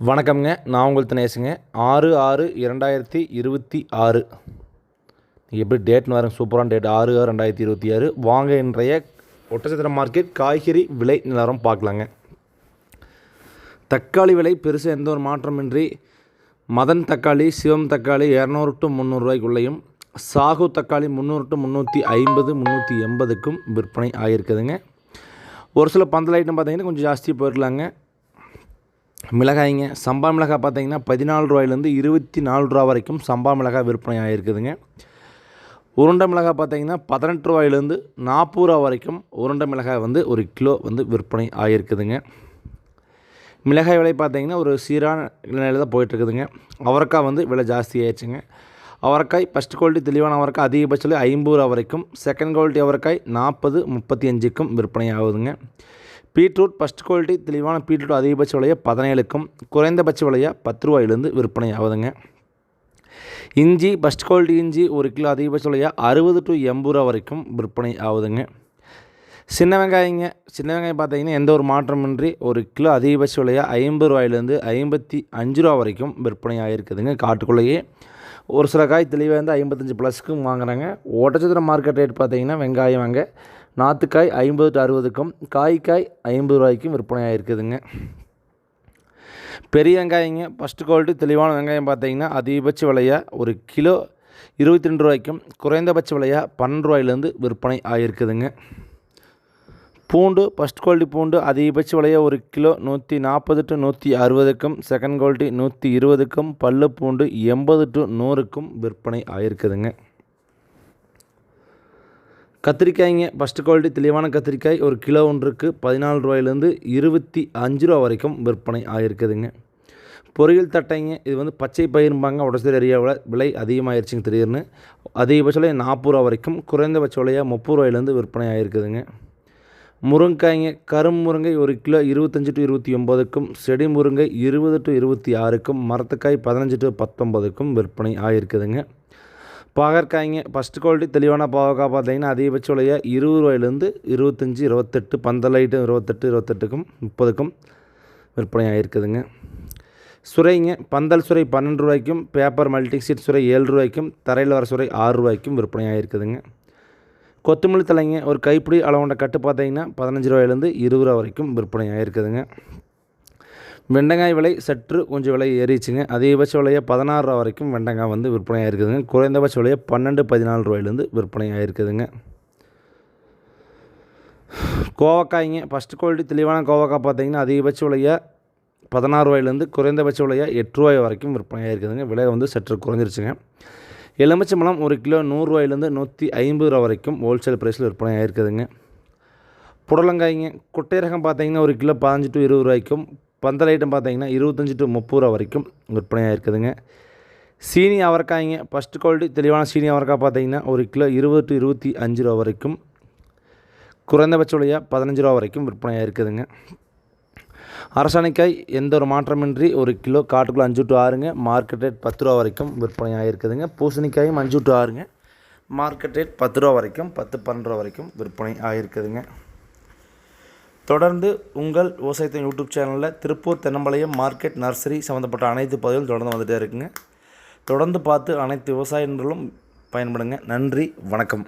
வணக்கம்ங்க. நான் உங்கள் தினேஷுங்க. 6/6/2026 எப்படி டேட்னு பாருங்க, சூப்பரான டேட் 6/6/2026. வாங்க இன்றைய ஒட்டச்சத்திரம் மார்க்கெட் காய்கறி விலை நிலவரம் பார்க்கலாங்க. தக்காளி விலை பெருசாக எந்த ஒரு மாற்றமின்றி மதன் தக்காளி, சிவம் தக்காளி 200 to 300 ரூபாய்க்குள்ளேயும், சாகு தக்காளி 300 to 350, 380க்கும் விற்பனை ஆகியிருக்குதுங்க. ஒரு சில பந்தல் ஐட்டம் பார்த்திங்கன்னா கொஞ்சம் ஜாஸ்தி போயிருக்கலாங்க. மிளகாய்ங்க, சம்பா மிளகாய் பார்த்திங்கன்னா 14 ரூபாயிலேருந்து 24 ரூபா வரைக்கும் சம்பா மிளகாய் விற்பனை ஆகிருக்குதுங்க. உருண்டை மிளகாய் பார்த்திங்கன்னா 18 ரூபாயிலேருந்து 40 ரூபா வரைக்கும் உருண்டை மிளகாய் ஒரு கிலோ விற்பனை ஆகிருக்குதுங்க. மிளகாய் விலை பார்த்திங்கன்னா ஒரு சீரான நிலையில் தான் போயிட்டுருக்குதுங்க. அவரைக்காய் விலை ஜாஸ்தி ஆயிடுச்சுங்க. அவரைக்காய் ஃபஸ்ட் குவாலிட்டி தெளிவான அவரைக்காய் அதிகபட்சத்தில் 50 ரூபா வரைக்கும், செகண்ட் குவாலிட்டி அவரைக்காய் 40, 35க்கும் விற்பனை ஆகுதுங்க. பீட்ரூட் ஃபஸ்ட் குவாலிட்டி தெளிவான பீட்ரூட் அதிகபட்ச விலையாக 17க்கும், குறைந்தபட்ச விலையாக 10 ரூபாயிலேருந்து விற்பனை ஆகுதுங்க. இஞ்சி ஃபஸ்ட் குவாலிட்டி இஞ்சி ஒரு கிலோ அதிகபட்ச விலையாக 60 to 80 ரூபா வரைக்கும் விற்பனை ஆகுதுங்க. சின்ன வெங்காயங்க, சின்ன வெங்காயம் பார்த்திங்கன்னா எந்த ஒரு மாற்றமின்றி ஒரு கிலோ அதிகபட்ச விலையாக 50 ரூபாயிலேருந்து 55 ரூபா வரைக்கும் விற்பனை ஆகிருக்குதுங்க. காட்டுக்குள்ளேயே ஒரு சில காய் தெளிவாக 55 ப்ளஸ்க்கும் வாங்குறாங்க. ஒட்டச்சத்திரம் மார்க்கெட் ரேட் பார்த்திங்கன்னா வெங்காயம் நாற்றுக்காய் 50 to 60க்கும், காய் 50 ரூபாய்க்கும் விற்பனை ஆகிருக்குதுங்க. பெரிய வெங்காயங்க ஃபஸ்ட் குவாலிட்டி தெளிவான வெங்காயம் பார்த்திங்கன்னா அதிகபட்ச விலையாக ஒரு கிலோ 22 ரூபாய்க்கும், குறைந்தபட்ச விலையாக 12 ரூபாயிலேருந்து விற்பனை ஆகிருக்குதுங்க. பூண்டு ஃபஸ்ட் குவாலிட்டி பூண்டு அதிகபட்ச விலையாக ஒரு கிலோ 140 to 160க்கும், செகண்ட் குவாலிட்டி 120க்கும், பல்லு பூண்டு 80 to 100க்கும் விற்பனை ஆகிருக்குதுங்க. கத்திரிக்காய்ங்க ஃபஸ்ட் குவாலிட்டி தெளிவான கத்திரிக்காய் ஒரு கிலோ ஒன்றுக்கு 14 ரூபாயிலேருந்து 25 ரூபா வரைக்கும் விற்பனை ஆகிருக்குதுங்க. பொரியல் தட்டைங்க இது பச்சை பயிரும்பாங்க. ஒடசேரி ஏரியாவில் விலை அதிகமாகிருச்சுங்க திடீர்னு. அதிகபட்ச விலை 40 ரூபா வரைக்கும், குறைந்தபட்ச விலையாக 30 ரூபாயிலேருந்து விற்பனை ஆகிருக்குதுங்க. முருங்காய்ங்க கரும் முருங்கை ஒரு கிலோ 25 to 29க்கும், செடி முருங்கை 20 to 26க்கும், மரத்துக்காய் 15 to 19க்கும் விற்பனை ஆகிருக்குதுங்க. பாகற்காய்ங்க ஃபஸ்ட் குவாலிட்டி தெளிவான பாகற்காய் பார்த்திங்கன்னா அதிகபட்ச விலையாக 20 ரூபாயிலேருந்து 25, 28, பந்தல் ஐட்டம் 28, 28க்கும் 30க்கும் விற்பனை ஆகிருக்குதுங்க. சுரைங்க பந்தல் சுரை 12 ரூபாய்க்கும், பேப்பர் மல்டி சீட் சுரை 7 ரூபாய்க்கும், தரையில் வர சுரை 6 ரூபாய்க்கும் விற்பனை ஆகிருக்குதுங்க. கொத்தமல்லி தலைங்க ஒரு கைப்பிடி அளவுண்ட கட்டு பார்த்திங்கன்னா 15 ரூபாயிலேருந்து 20 ரூபா வரைக்கும் விற்பனை ஆகிருக்குதுங்க. வெண்டைக்காய் விலை சற்று கொஞ்சம் விலை ஏறிச்சுங்க. அதிகபட்ச விலையாக 16 ரூபா வரைக்கும் வெண்டைக்காய் விற்பனை ஆகிருக்குதுங்க. குறைந்தபட்ச விலையாக 12, 14 ரூபாயிலேருந்து விற்பனை ஆகிருக்குதுங்க. கோவக்காய்ங்க ஃபஸ்ட் குவாலிட்டி தெளிவான கோவக்காய் பார்த்திங்கன்னா அதிகபட்ச விலையாக 16 ரூபாயிலேருந்து, குறைந்தபட்ச விலையாக 8 ரூபாய் வரைக்கும் விற்பனை ஆகிருக்குதுங்க. விலை சற்று குறைஞ்சிருச்சுங்க. எலுமிச்சம்பழம் ஒரு கிலோ 100 ரூபாயிலேருந்து 150 ரூபா வரைக்கும் ஹோல்சேல் ப்ரைஸில் விற்பனை ஆகிருக்குதுங்க. புடலங்காய்ங்க குட்டை ரகம் பார்த்திங்கன்னா ஒரு கிலோ 15 to 20 ரூபாய்க்கும், பந்தல் ஐட்டம் பார்த்திங்கன்னா 25 to 30 ரூபா வரைக்கும் விற்பனையாக இருக்குதுங்க. சீனி அவரைக்காய்ங்க ஃபஸ்ட் குவாலிட்டி தெளிவான சீனி அவரைக்காய் பார்த்திங்கன்னா ஒரு கிலோ 20 to 25 ரூபா வரைக்கும், குறைந்தபட்ச விலையாக 15 ரூபா வரைக்கும் விற்பனையாக இருக்குதுங்க. அரசாணிக்காய் எந்த ஒரு மாற்றமின்றி ஒரு கிலோ காட்டுக்குள்ளே 5 to 6ங்க, மார்க்கெட் ரேட் 10 ரூபா வரைக்கும் விற்பனையாக இருக்குதுங்க. பூசணிக்காயும் 5 to 6ங்க, மார்க்கெட் ரேட் 10 ரூபா வரைக்கும், 10, 12 ரூபா வரைக்கும் விற்பனை ஆகிருக்குதுங்க. தொடர்ந்து உங்கள் விவசாயத்தின் யூடியூப் சேனலில் திருப்பூர் தென்னம்பாளையம் மார்க்கெட் நர்சரி சம்மந்தப்பட்ட அனைத்து பதிவுகளும் தொடர்ந்து வந்துகிட்டே இருக்குங்க. தொடர்ந்து பார்த்து அனைத்து விவசாயிகளும் பயன்படுங்க. நன்றி, வணக்கம்.